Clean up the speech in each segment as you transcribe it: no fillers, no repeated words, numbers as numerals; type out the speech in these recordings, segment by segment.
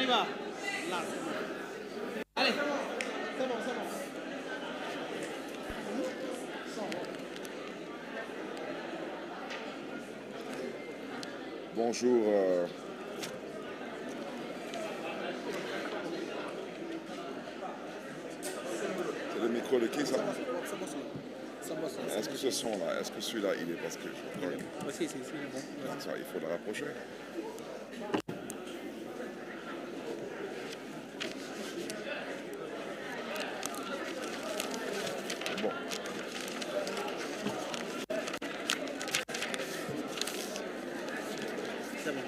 y va. Là, c'est bon. Allez, c'est bon, c'est bon. Bonjour. C'est le micro de qui ça? Est-ce que ce son-là, est-ce que celui-là, il est parce que je... Si, c'est bon. C'est ça, il faut le rapprocher. Bon. C'est bon.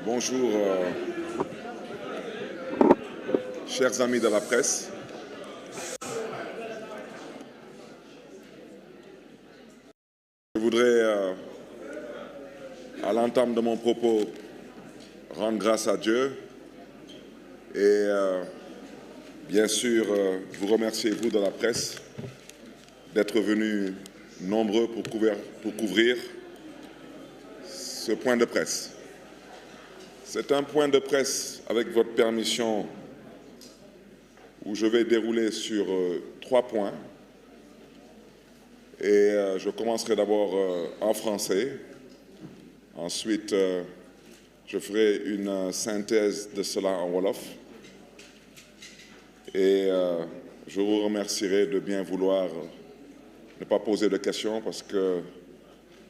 Bonjour, chers amis de la presse. Je voudrais, à l'entame de mon propos, rendre grâce à Dieu et bien sûr vous remercier, vous de la presse, d'être venus nombreux pour couvrir ce point de presse. C'est un point de presse, avec votre permission, où je vais dérouler sur 3 points. Et je commencerai d'abord en français. Ensuite, je ferai une synthèse de cela en Wolof. Et je vous remercierai de bien vouloir ne pas poser de questions parce que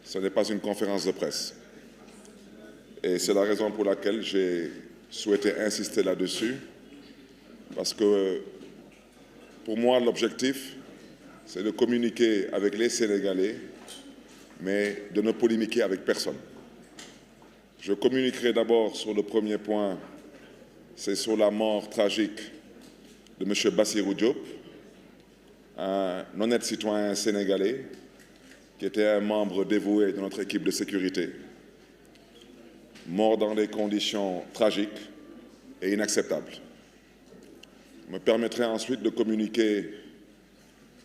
ce n'est pas une conférence de presse. Et c'est la raison pour laquelle j'ai souhaité insister là-dessus. Parce que pour moi, l'objectif, c'est de communiquer avec les Sénégalais, mais de ne polémiquer avec personne. Je communiquerai d'abord sur le premier point, c'est sur la mort tragique de M. Bassirou Diop, un honnête citoyen sénégalais qui était un membre dévoué de notre équipe de sécurité, mort dans des conditions tragiques et inacceptables. Je me permettrai ensuite de communiquer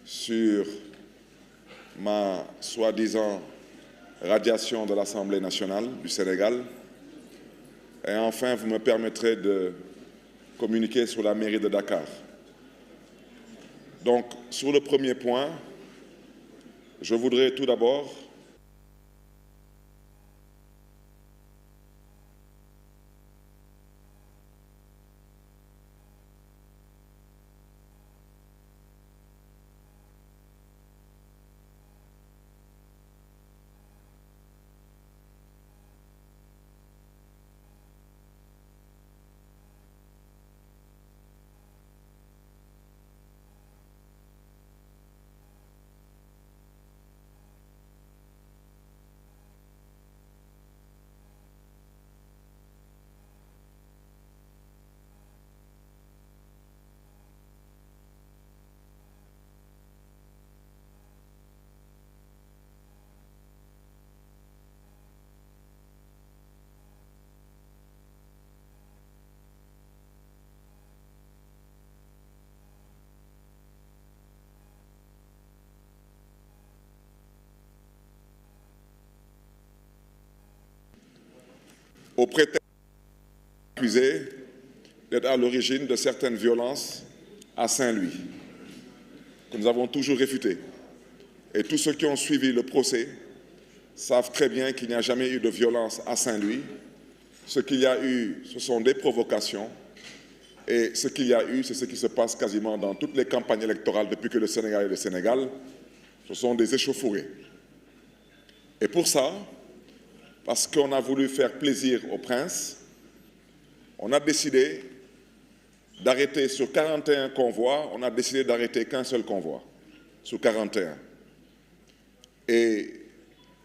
sur ma soi-disant radiation de l'Assemblée nationale du Sénégal. Et enfin, vous me permettrez de communiquer sur la mairie de Dakar. Donc, sur le premier point, je voudrais tout d'abord au prétexte accusé d'être à l'origine de certaines violences à Saint-Louis, que nous avons toujours réfuté. Et tous ceux qui ont suivi le procès savent très bien qu'il n'y a jamais eu de violence à Saint-Louis. Ce qu'il y a eu, ce sont des provocations. Et ce qu'il y a eu, c'est ce qui se passe quasiment dans toutes les campagnes électorales depuis que le Sénégal est le Sénégal. Ce sont des échauffourées. Et pour ça, parce qu'on a voulu faire plaisir au prince, on a décidé d'arrêter sur 41 convois, on a décidé d'arrêter qu'un seul convoi sur 41. Et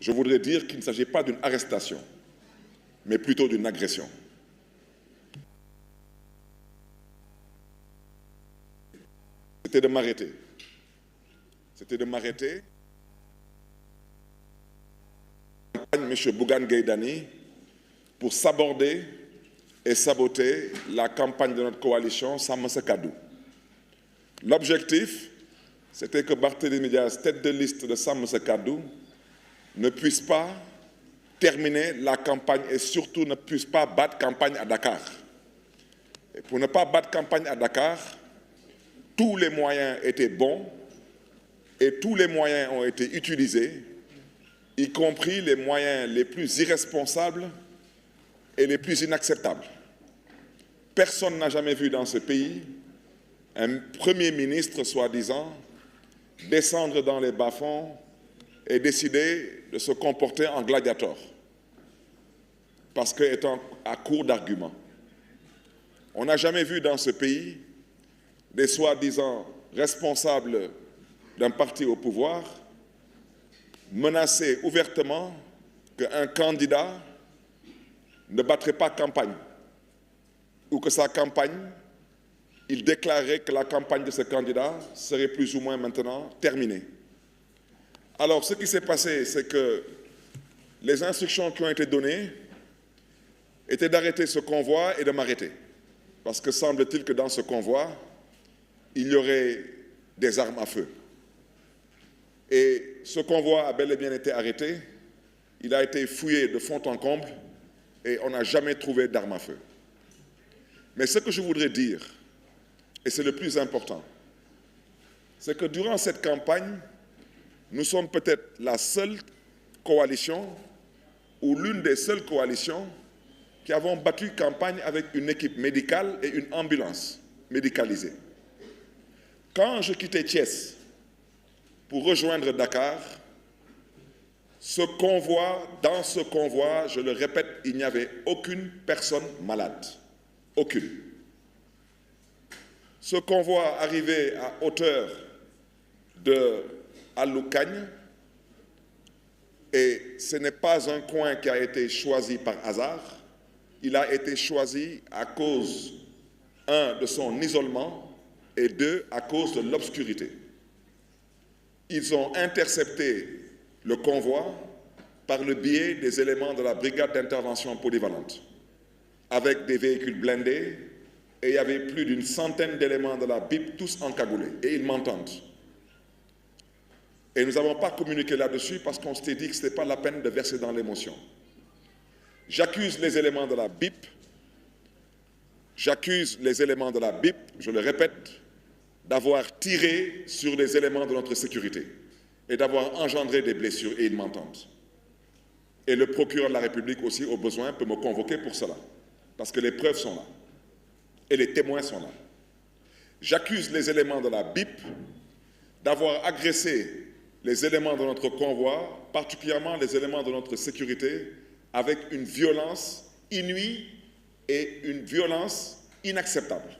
je voudrais dire qu'il ne s'agit pas d'une arrestation, mais plutôt d'une agression. C'était de m'arrêter. C'était de m'arrêter. M. Bougane Gueye Dany pour s'aborder et saboter la campagne de notre coalition Sàmm Sa Kàddu. L'objectif, c'était que Barthélémy Dias, tête de liste de Sàmm Sa Kàddu, ne puisse pas terminer la campagne et surtout ne puisse pas battre campagne à Dakar. Et pour ne pas battre campagne à Dakar, tous les moyens étaient bons et tous les moyens ont été utilisés, y compris les moyens les plus irresponsables et les plus inacceptables. Personne n'a jamais vu dans ce pays un Premier ministre, soi-disant, descendre dans les bas-fonds et décider de se comporter en gladiateur, parce qu'étant à court d'arguments. On n'a jamais vu dans ce pays des soi-disant responsables d'un parti au pouvoir menacer ouvertement qu'un candidat ne battrait pas campagne, ou que sa campagne, il déclarait que la campagne de ce candidat serait plus ou moins maintenant terminée. Alors, ce qui s'est passé, c'est que les instructions qui ont été données étaient d'arrêter ce convoi et de m'arrêter. Parce que semble-t-il que dans ce convoi, il y aurait des armes à feu. Et ce convoi a bel et bien été arrêté. Il a été fouillé de fond en comble et on n'a jamais trouvé d'armes à feu. Mais ce que je voudrais dire, et c'est le plus important, c'est que durant cette campagne, nous sommes peut-être la seule coalition ou l'une des seules coalitions qui avons battu campagne avec une équipe médicale et une ambulance médicalisée. Quand je quittais Thiès pour rejoindre Dakar, dans ce convoi, je le répète, il n'y avait aucune personne malade. Aucune. Ce convoi arrivait à hauteur de Aloukagne et ce n'est pas un coin qui a été choisi par hasard. Il a été choisi à cause, un, de son isolement et deux, à cause de l'obscurité. Ils ont intercepté le convoi par le biais des éléments de la brigade d'intervention polyvalente, avec des véhicules blindés, et il y avait plus d'une centaine d'éléments de la BIP, tous encagoulés, et ils m'entendent. Et nous n'avons pas communiqué là-dessus parce qu'on s'était dit que ce n'était pas la peine de verser dans l'émotion. J'accuse les éléments de la BIP, je le répète, d'avoir tiré sur les éléments de notre sécurité et d'avoir engendré des blessures, et ils m'entendent. Et le procureur de la République aussi, au besoin, peut me convoquer pour cela, parce que les preuves sont là, et les témoins sont là. J'accuse les éléments de la BIP d'avoir agressé les éléments de notre convoi, particulièrement les éléments de notre sécurité, avec une violence inouïe et une violence inacceptable.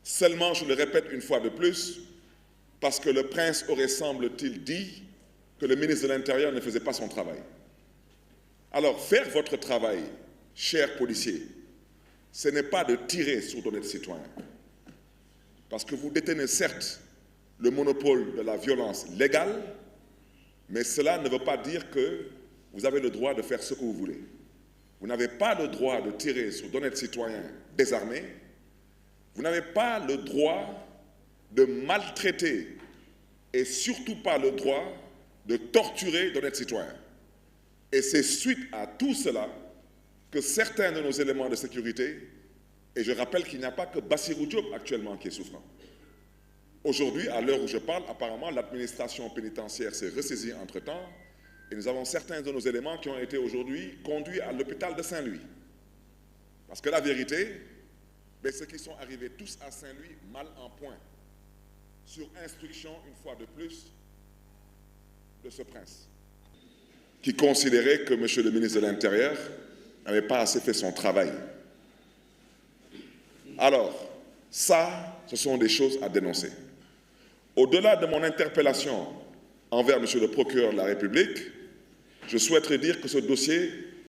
Seulement, je le répète une fois de plus, parce que le prince aurait, semble-t-il, dit que le ministre de l'Intérieur ne faisait pas son travail. Alors, faire votre travail, chers policiers, ce n'est pas de tirer sur d'honnêtes citoyens. Parce que vous détenez certes le monopole de la violence légale, mais cela ne veut pas dire que vous avez le droit de faire ce que vous voulez. Vous n'avez pas le droit de tirer sur d'honnêtes citoyens désarmés. Vous n'avez pas le droit de maltraiter et surtout pas le droit de torturer d'honnêtes citoyens. Et c'est suite à tout cela que certains de nos éléments de sécurité, et je rappelle qu'il n'y a pas que Bassirou Diop actuellement qui est souffrant. Aujourd'hui, à l'heure où je parle, apparemment l'administration pénitentiaire s'est ressaisie entre-temps et nous avons certains de nos éléments qui ont été aujourd'hui conduits à l'hôpital de Saint-Louis. Parce que la vérité, ceux qui sont arrivés tous à Saint-Louis mal en point, sur instruction, une fois de plus, de ce prince, qui considérait que M. le ministre de l'Intérieur n'avait pas assez fait son travail. Alors, ça, ce sont des choses à dénoncer. Au-delà de mon interpellation envers M. le procureur de la République, je souhaiterais dire que ce dossier